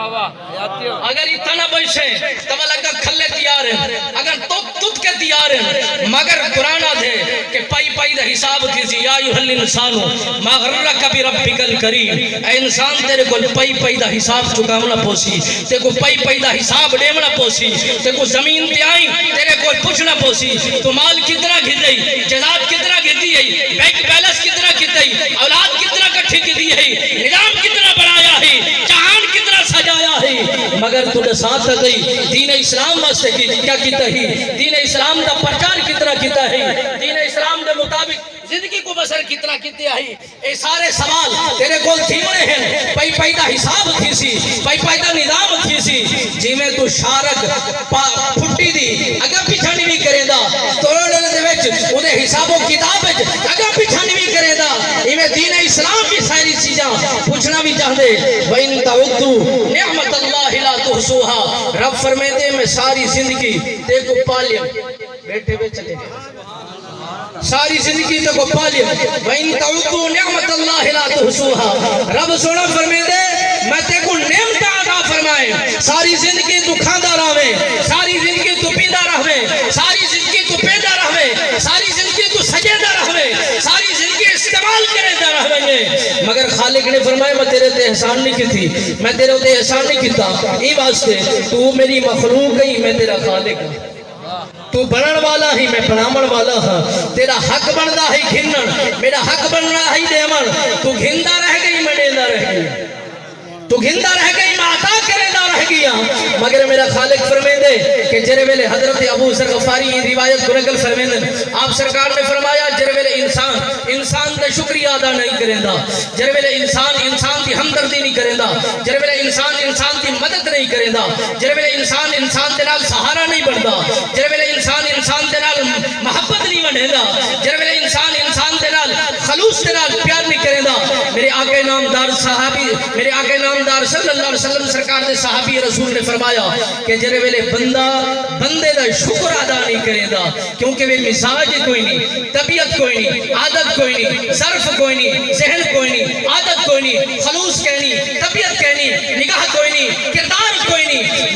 اگر اتنا بیشے تب لگا کھلے تیار ہیں اگر تت کے تیار ہیں مگر قرآن دے کہ پائی پائی دا حساب تھی یا ایوہ الانسانو ما غرک بربک الکریم اے انسان تیرے کو پائی پائی دا حساب چکامنا پوسی تیرے کو پائی پائی دا حساب ڈیمنا پوسی تیرے کو زمین تے آئی تیرے کو پوچھنا پوسی تو مال کتنا گھدئی جزاد کتنا گھدی ہے بینک بیلنس کتنا گھدئی اولاد کتنا کٹھی گھدی ہے نظام کتنا بنایا ہے جہان کتنا سجایا ہے مگر تو ساتھ گئی دین اسلام واسطے کیا کیتا ہی دین اسلام دا پرچار کتنا کیتا ہے دین اسلام دے مطابق زندگی کو بسر کتنا کیتے آئی اے سارے سوال تیرے کول تھیمنے ہیں پائی پائی دا حساب تھی سی پائی پائی دا نظام تھی سی جی میں تو شارک پھٹی دی اگر پیچھانی بھی کرے دا توڑنے دے وچ انہیں حساب و کتاب اگر پیچھانی بھی کرے دا میں دین اسلام بھی ساری چیزاں پوچھنا بھی چاہتے وَإِن تَعُدُّوا نِعْمَةَ اللَّهِ لَا تُحْصُوهَا رب فرمیتے میں ساری زندگی دیکھو پالیم بیٹھے ہوئے چلے گئے ساری زندگی دیکھو پالیم وَإِن تَعُدُّوا نِعْمَةَ اللَّهِ لَا تُحْصُوهَا رب سونا فرمیتے میں دیکھو نعمت عطا فرمائے ساری زندگی تو کھاندہ رہوے ساری زندگی تو پیندہ رہوے ساری زندگی تو پیدا رہوے ساری زندگی تو سجیدہ رہوے ساری زندگی استعمال کرے دا رہوے گے مگر خالق نے فرمایا میں تیرے تے احسان نہیں کی تھی میں تیرے تے احسان نہیں کیتا ای واسطے تو میری مخلوق ہی میں تیرا خالق ہوں تو بنن والا ہی میں بنامن والا ہاں تیرا حق بندا ہے گھنن میرا حق بننا ہے دیمن تو گھندا رہ گئی میں ڈیندا رہ گئی تو گھندا رہ گئی میں عطا کرے دا رہ گیا مگر میرا خالق فرمیندے کہ جرے ویلے حضرت ابو ذر غفاری یہ روایت کو نقل فرمیندے آپ سرکار نے فرمایا جرے ویلے انسان دے شکریہ ادا نہیں کریندا جرے ویلے انسان دی ہمدردی نہیں کریندا جرے ویلے انسان دی مدد نہیں کریندا جرے ویلے انسان دے نال سہارا نہیں بندا جرے ویلے انسان دے نال محبت نہیں بندا جرے ویلے انسان دے نال خلوص دے نال پیار نہیں کریندا میرے آقا نامدار صحابی میرے آقا نامدار صلی اللہ علیہ وسلم سرکار دے صحابی رسول نے فرمایا کہ جرے ویلے بندے دا شکر ادا نہیں کرے دا کیونکہ وہ مزاج کوئی نہیں طبیعت کوئی نہیں عادت کوئی نہیں ظرف کوئی نہیں ذہن کوئی نہیں عادت کوئی نہیں خلوص کوئی نہیں طبیعت کوئی نہیں نگاہ کوئی نہیں کردار کوئی نہیں